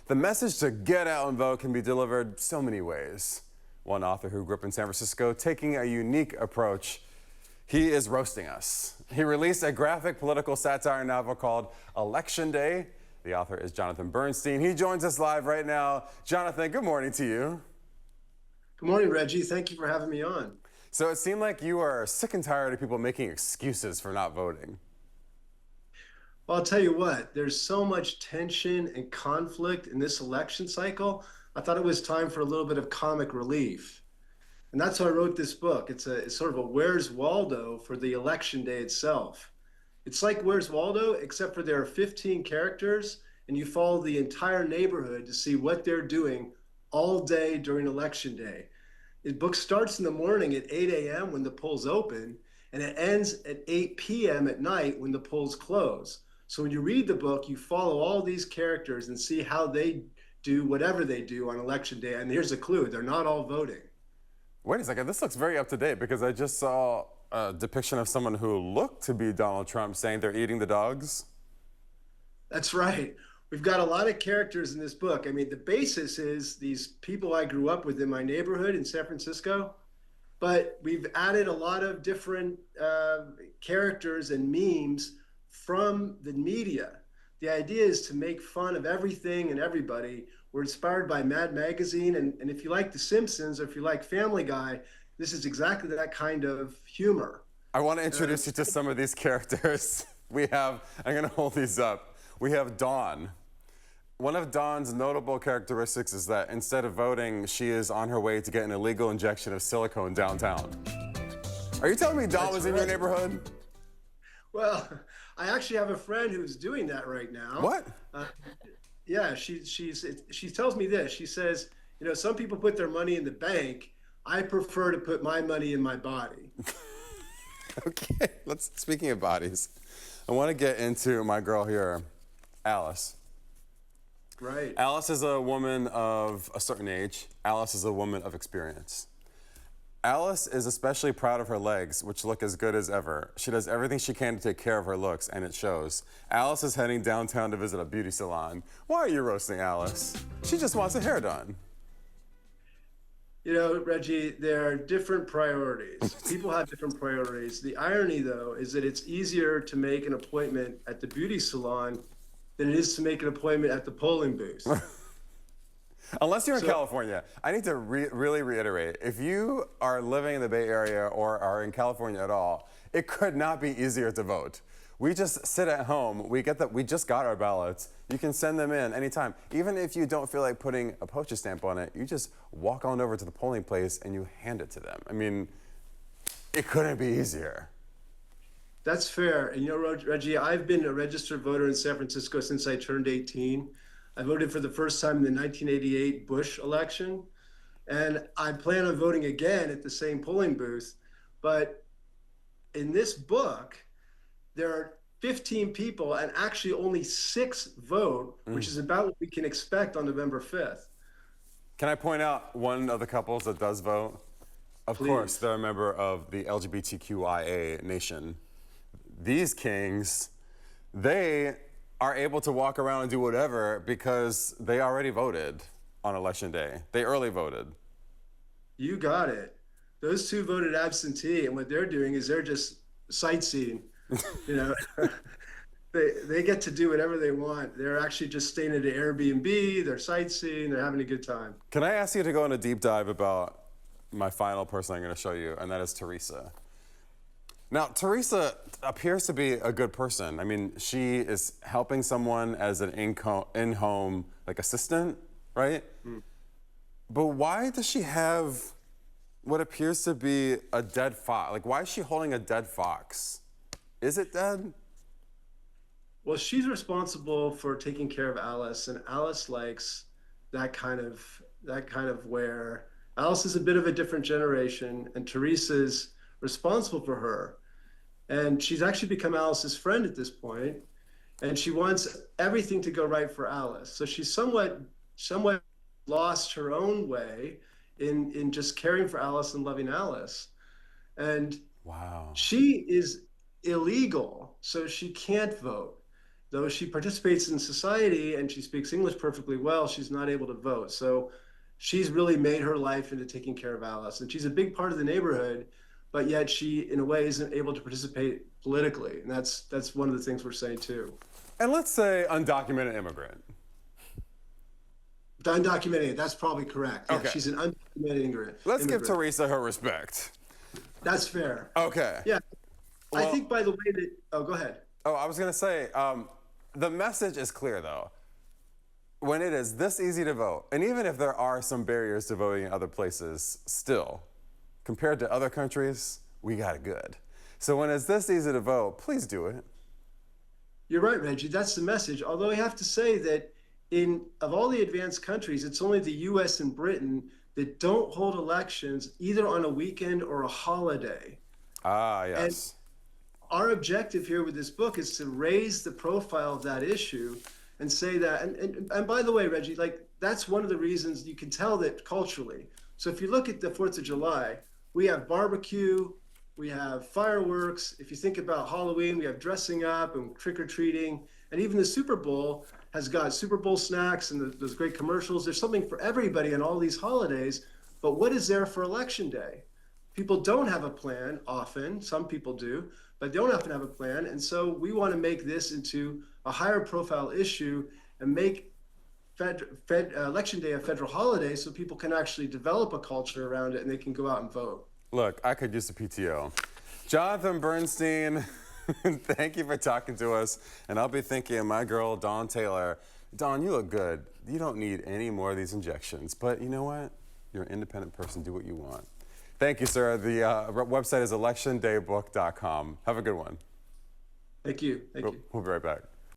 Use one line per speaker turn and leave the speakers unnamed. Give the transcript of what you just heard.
The message to get out and vote can be delivered so many ways. One author who grew up in San Francisco taking a unique approach. He is roasting us. He released a graphic political satire novel called Election Day. The author is Jonathan Bernstein. He joins us live right now. Jonathan, good morning to you.
Good morning, Reggie. Thank you for having me on.
So it seemed like you are sick and tired of people making excuses for not voting.
Well, I'll tell you what, there's so much tension and conflict in this election cycle. I thought it was time for a little bit of comic relief. And that's why I wrote this book. It's sort of a Where's Waldo for the election day itself. It's like Where's Waldo, except for there are 15 characters, and you follow the entire neighborhood to see what they're doing all day during election day. The book starts in the morning at 8 a.m. when the polls open, and it ends at 8 p.m. at night when the polls close. So when you read the book, you follow all these characters and see how they do whatever they do on election day. And here's a clue, they're not all voting.
Wait a second, this looks very up to date because I just saw a depiction of someone who looked to be Donald Trump saying they're eating the dogs.
That's right. We've got a lot of characters in this book. I mean, the basis is these people I grew up with in my neighborhood in San Francisco, but we've added a lot of different characters and memes from the media. The idea is to make fun of everything and everybody. We're inspired by Mad Magazine, and if you like The Simpsons or if you like Family Guy, this is exactly that kind of humor.
I want to introduce you to some of these characters. I'm going to hold these up. We have Dawn. One of Dawn's notable characteristics is that instead of voting, she is on her way to get an illegal injection of silicone downtown. Are you telling me Dawn was in your neighborhood?
Well, I actually have a friend who's doing that right now.
What?
Yeah, she tells me this. She says, you know, some people put their money in the bank. I prefer to put my money in my body.
Okay, speaking of bodies, I want to get into my girl here, Alice.
Right.
Alice is a woman of a certain age. Alice is a woman of experience. Alice is especially proud of her legs, which look as good as ever. She does everything she can to take care of her looks, and it shows. Alice is heading downtown to visit a beauty salon. Why are you roasting Alice? She just wants her hair done.
You know, Reggie, there are different priorities. People have different priorities. The irony, though, is that it's easier to make an appointment at the beauty salon than it is to make an appointment at the polling booth.
Unless you're in California. I need to really reiterate, if you are living in the Bay Area or are in California at all, it could not be easier to vote. We just sit at home, we just got our ballots, you can send them in anytime. Even if you don't feel like putting a postage stamp on it, you just walk on over to the polling place and you hand it to them. I mean, it couldn't be easier.
That's fair. And you know, Reggie, I've been a registered voter in San Francisco since I turned 18. I voted for the first time in the 1988 Bush election, and I plan on voting again at the same polling booth. But in this book, there are 15 people, and actually only 6 vote, which is about what we can expect on November 5th.
Can I point out one of the couples that does vote? Of course, they're a member of the LGBTQIA nation. These kings, they are able to walk around and do whatever because they already voted on election day. They early voted.
You got it. Those 2 voted absentee, and what they're doing is they're just sightseeing. You know, they get to do whatever they want. They're actually just staying at an Airbnb, they're sightseeing, they're having a good time.
Can I ask you to go on a deep dive about my final person I'm going to show you, and that is Teresa. Now, Teresa appears to be a good person. I mean, she is helping someone as an in-home like assistant, right? But why does she have what appears to be a dead fox? Like, why is she holding a dead fox? Is it dead?
Well, she's responsible for taking care of Alice, and Alice likes that kind of wear. Alice is a bit of a different generation, and Teresa's responsible for her. And she's actually become Alice's friend at this point, and she wants everything to go right for Alice. So she's somewhat lost her own way in just caring for Alice and loving Alice. And
wow,
she is illegal, so she can't vote. though she participates in society and she speaks English perfectly well, she's not able to vote. So she's really made her life into taking care of Alice. And she's a big part of the neighborhood, but yet she, in a way, isn't able to participate politically. And that's one of the things we're saying, too.
And let's say undocumented immigrant.
The undocumented, that's probably correct. Yeah,
Okay.
she's an undocumented immigrant.
Let's give Teresa her respect.
That's fair.
Okay.
Yeah.
Well,
I think by the way that, oh, go ahead.
Oh, I was going to say, the message is clear, though. When it is this easy to vote, and even if there are some barriers to voting in other places, still, compared to other countries, we got it good. So when it's this easy to vote, please do it.
You're right, Reggie. That's the message. Although I have to say that of all the advanced countries, it's only the US and Britain that don't hold elections either on a weekend or a holiday.
Ah, yes.
And our objective here with this book is to raise the profile of that issue and say that, and by the way, Reggie, like that's one of the reasons you can tell that culturally. So if you look at the 4th of July, we have barbecue, we have fireworks. If you think about Halloween, we have dressing up and trick-or-treating. And even the Super Bowl has got Super Bowl snacks and those great commercials. There's something for everybody on all these holidays. But what is there for Election Day? People don't have a plan often. Some people do, but they don't often have a plan. And so we want to make this into a higher profile issue and make Election Day a federal holiday so people can actually develop a culture around it and they can go out and vote.
Look, I could use a PTO. Jonathan Bernstein, thank you for talking to us. And I'll be thinking of my girl, Dawn Taylor. Dawn, you look good. You don't need any more of these injections. But you know what? You're an independent person. Do what you want. Thank you, sir. The website is electiondaybook.com. Have a good one.
Thank you. Thank you.
We'll be right back.